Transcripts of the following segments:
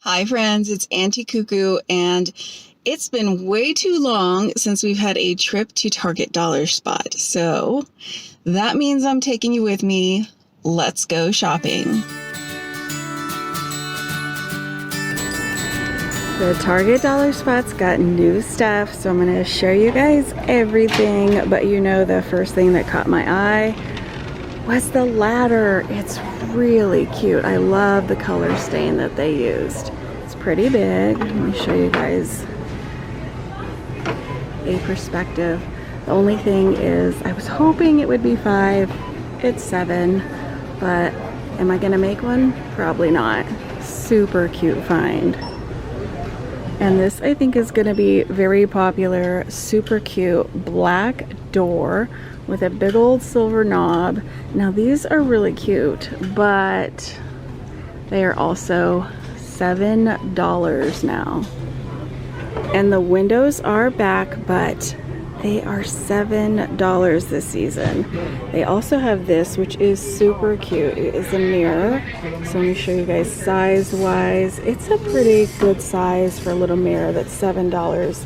Hi friends, it's Auntie Cuckoo, and it's been way too long since we've had a trip to Target Dollar Spot. So that means I'm taking you with me. Let's go shopping. The Target Dollar Spot's got new stuff, so I'm going to show you guys everything. But you know, the first thing that caught my eye was the ladder. It's really cute. I love the color stain that they used. It's pretty big. Let me show you guys a perspective. The only thing is, I was hoping it would be 5. It's 7, but am I gonna make one? Probably not. Super cute find. And this, I think, is gonna be very popular. Super cute black door with a big old silver knob. Now these are really cute, but they are also $7 now. And the windows are back, but they are $7 this season. They also have this, which is super cute. It is a mirror. So let me show you guys size-wise. It's a pretty good size for a little mirror that's $7.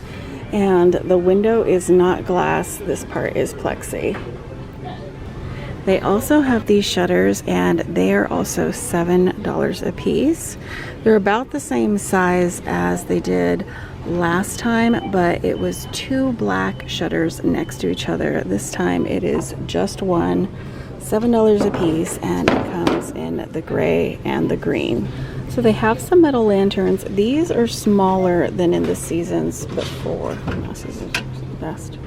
And the window is not glass. This part is plexi. They also have these shutters, and they are also $7 a piece. They're about the same size as they did last time, but it was 2 black shutters next to each other. This time it is just one, $7 a piece, and it comes in the gray and the green. So they have some metal lanterns. These are smaller than in the seasons before. This is the best.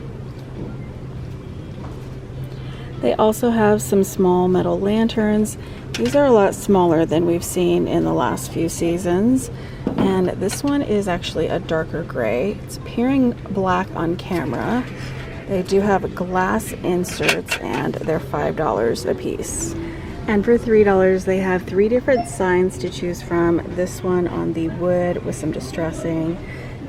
They also have some small metal lanterns. These are a lot smaller than we've seen in the last few seasons. And this one is actually a darker gray. It's appearing black on camera. They do have glass inserts, and they're $5 a piece. And for $3, they have 3 different signs to choose from. This one on the wood with some distressing,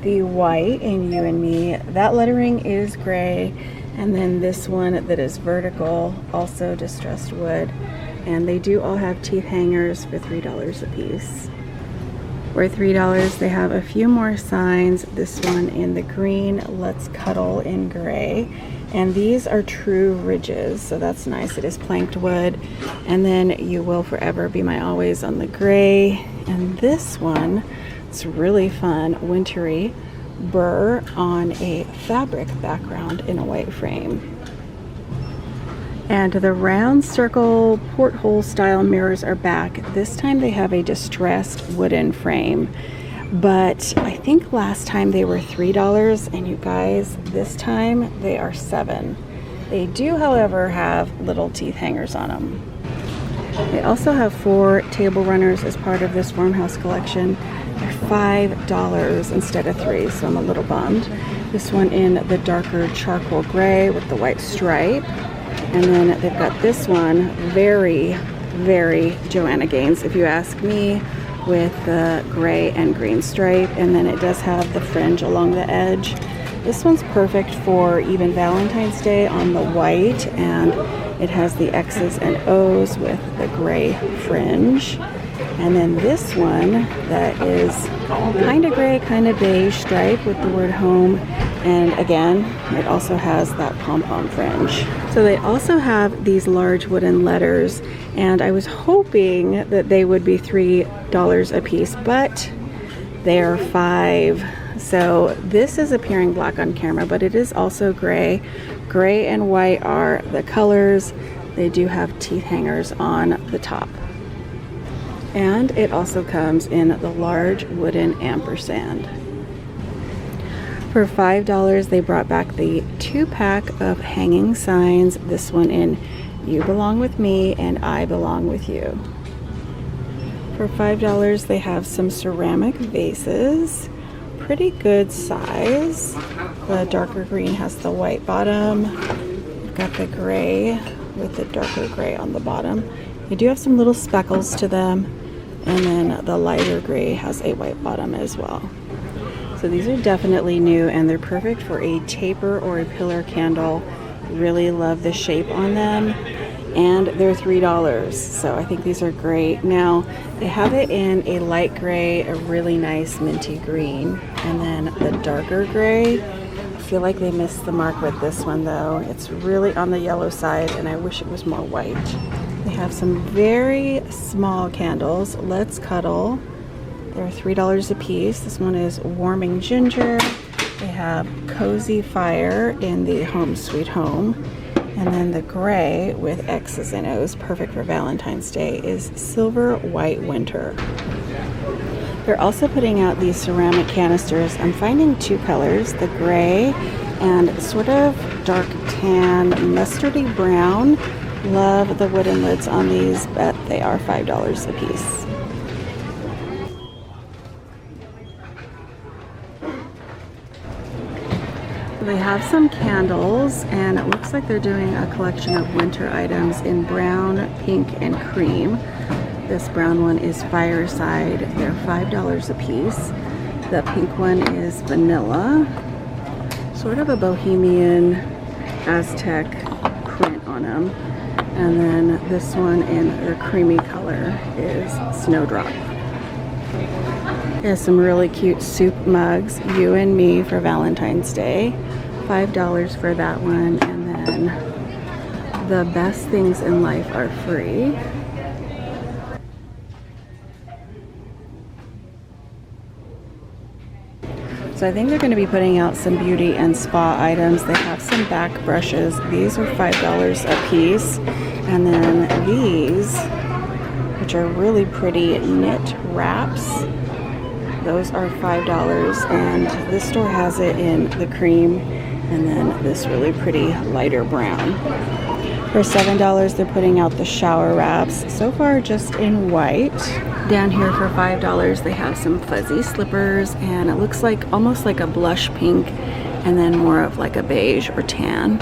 the white in You and Me, that lettering is gray, and then this one that is vertical, also distressed wood. And they do all have teeth hangers for $3 a piece. For $3, they have a few more signs. This one in the green, Let's Cuddle in gray. And these are true ridges, so that's nice. It is planked wood. And then You Will Forever Be My Always on the gray. And this one, it's really fun, wintry burr on a fabric background in a white frame. And the round circle porthole style mirrors are back. This time they have a distressed wooden frame. But I think last time they were $3, and you guys, this time they are $7. They do, however, have little teeth hangers on them. They also have 4 table runners as part of this farmhouse collection. They're $5 instead of $3, so I'm a little bummed. This one in the darker charcoal gray with the white stripe. And then they've got this one, very, very Joanna Gaines, if you ask me, with the gray and green stripe, and then it does have the fringe along the edge. This one's perfect for even Valentine's Day on the white, and it has the X's and O's with the gray fringe. And then this one that is kind of gray, kind of beige stripe with the word home, and again, it also has that pom-pom fringe. So they also have these large wooden letters, and I was hoping that they would be $3 a piece, but they're $5. So this is appearing black on camera, but it is also gray. Gray and white are the colors. They do have teeth hangers on the top. And it also comes in the large wooden ampersand. For $5, they brought back the 2-pack of hanging signs. This one in You Belong With Me and I Belong With You. For $5, they have some ceramic vases. Pretty good size. The darker green has the white bottom. You've got the gray with the darker gray on the bottom. They do have some little speckles to them. And then the lighter gray has a white bottom as well. So these are definitely new, and they're perfect for a taper or a pillar candle. Really love the shape on them. and they're $3. So I think these are great. Now they have it in a light gray, a really nice minty green, and then the darker gray. I feel like they missed the mark with this one though. It's really on the yellow side and I wish it was more white. They have some very small candles. Let's Cuddle. They're $3 a piece. This one is Warming Ginger. They have Cozy Fire in the Home Sweet Home. And then the gray with X's in it was perfect for Valentine's Day is Silver White Winter. They're also putting out these ceramic canisters. I'm finding two colors, the gray and sort of dark tan mustardy brown. Love the wooden lids on these, but they are $5 a piece. They have some candles, and it looks like they're doing a collection of winter items in brown, pink, and cream. This brown one is Fireside. They're $5 a piece. The pink one is Vanilla. Sort of a bohemian Aztec print on them. And then this one in their creamy color is Snowdrop. There's some really cute soup mugs, You and Me for Valentine's Day. $5 for that one, and then the best things in life are free. So I think they're going to be putting out some beauty and spa items. They have some back brushes. These are $5 a piece, and then these, which are really pretty knit wraps, those are $5, and this store has it in the cream and then this really pretty lighter brown. For $7, they're putting out the shower wraps, so far just in white. Down here for $5, they have some fuzzy slippers, and it looks like almost like a blush pink and then more of like a beige or tan.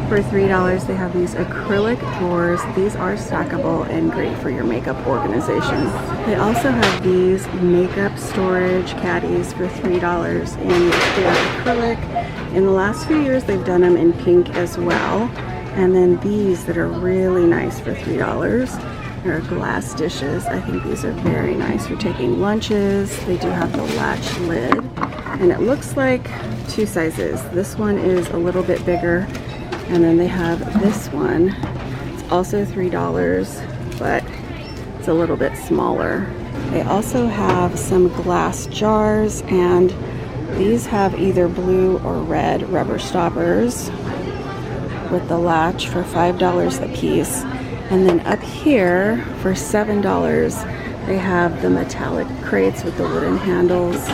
For $3, they have these acrylic drawers. These are stackable and great for your makeup organization. They also have these makeup storage caddies for $3 in clear acrylic. In the last few years, they've done them in pink as well. And then these that are really nice for $3. They're glass dishes. I think these are very nice for taking lunches. They do have the latch lid. And it looks like two sizes. This one is a little bit bigger. And then they have this one. It's also $3, but it's a little bit smaller. They also have some glass jars, and these have either blue or red rubber stoppers with the latch for $5 a piece. And then up here for $7, they have the metallic crates with the wooden handles.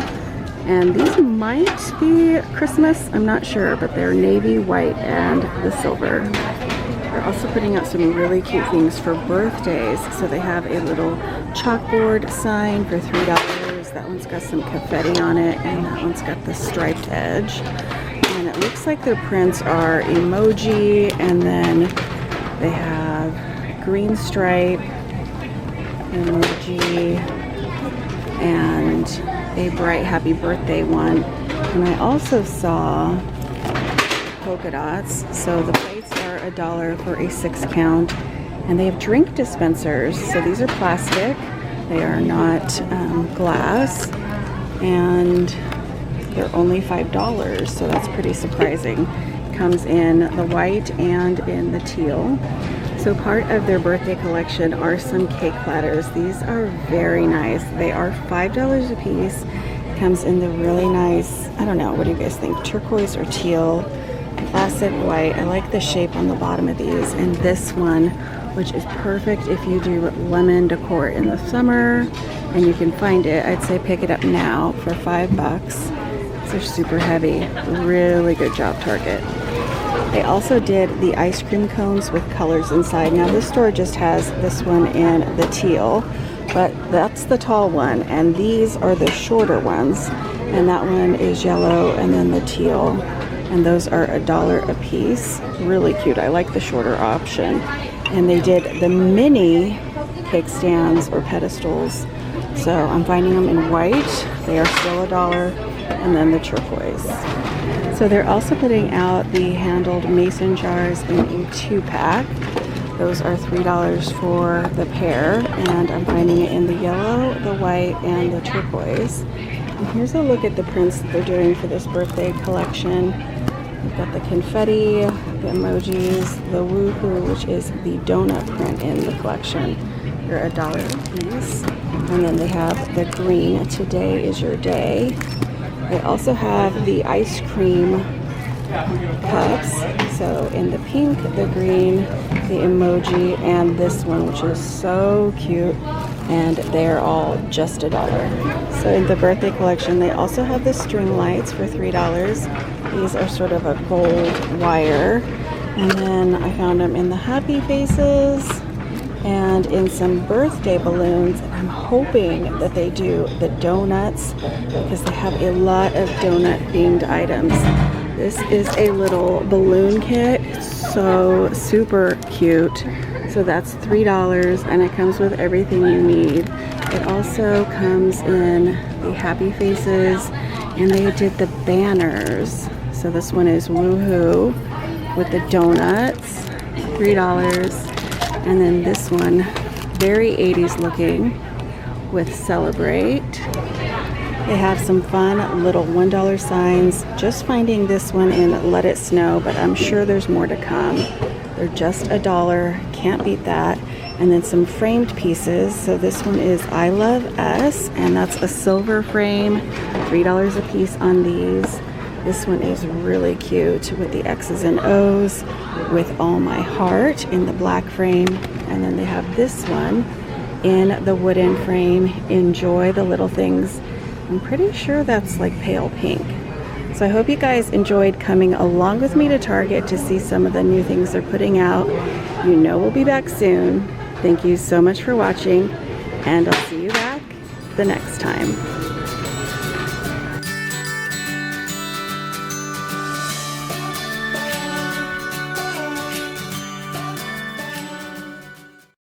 And these might be Christmas, I'm not sure, but they're navy, white, and the silver. They're also putting out some really cute things for birthdays. So they have a little chalkboard sign for $3. That one's got some confetti on it, and that one's got the striped edge. And it looks like their prints are emoji, and then they have green stripe, emoji, and a bright happy birthday one. And I also saw polka dots. So the plates are $1 for a 6-count, and they have drink dispensers. So these are plastic. They are not glass, and they're only $5. So that's pretty surprising. Comes in the white and in the teal. So part of their birthday collection are some cake platters. These are very nice. They are $5 a piece. Comes in the really nice, I don't know, what do you guys think? Turquoise or teal, classic white. I like the shape on the bottom of these. And this one, which is perfect if you do lemon decor in the summer, and you can find it, I'd say pick it up now for $5. They're super heavy. Really good job, Target. They also did the ice cream cones with colors inside. Now this store just has this one in the teal, but that's the tall one, and these are the shorter ones, and that one is yellow and then the teal, and those are $1 a piece. Really cute. I like the shorter option. And they did the mini cake stands or pedestals, so I'm finding them in white. They are still $1, and then the turquoise. So they're also putting out the handled mason jars in a 2-pack. Those are $3 for the pair, and I'm finding it in the yellow, the white, and the turquoise. And here's a look at the prints that they're doing for this birthday collection. We've got the confetti, the emojis, the woohoo, which is the donut print in the collection. They're $1 a piece. And then they have the green, today is your day. They also have the ice cream cups. So in the pink, the green, the emoji, and this one, which is so cute. And they're all just $1. So in the birthday collection, they also have the string lights for $3. These are sort of a gold wire. And then I found them in the happy faces and in some birthday balloons. And I'm hoping that they do the donuts because they have a lot of donut themed items. This is a little balloon kit. It's so super cute. So that's $3 and it comes with everything you need. It also comes in the happy faces and they did the banners. So this one is woohoo with the donuts, $3. And then this one, very 80s looking with celebrate. They have some fun little $1 signs. Just finding this one in Let It Snow, but I'm sure there's more to come. They're just $1, can't beat that. And then some framed pieces. So this one is I Love Us, and that's a silver frame, $3 a piece on these. This one is really cute with the X's and O's with All My Heart in the black frame. And then they have this one in the wooden frame, Enjoy the Little Things. I'm pretty sure that's like pale pink. So I hope you guys enjoyed coming along with me to Target to see some of the new things they're putting out. You know we'll be back soon. Thank you so much for watching, and I'll see you back the next time.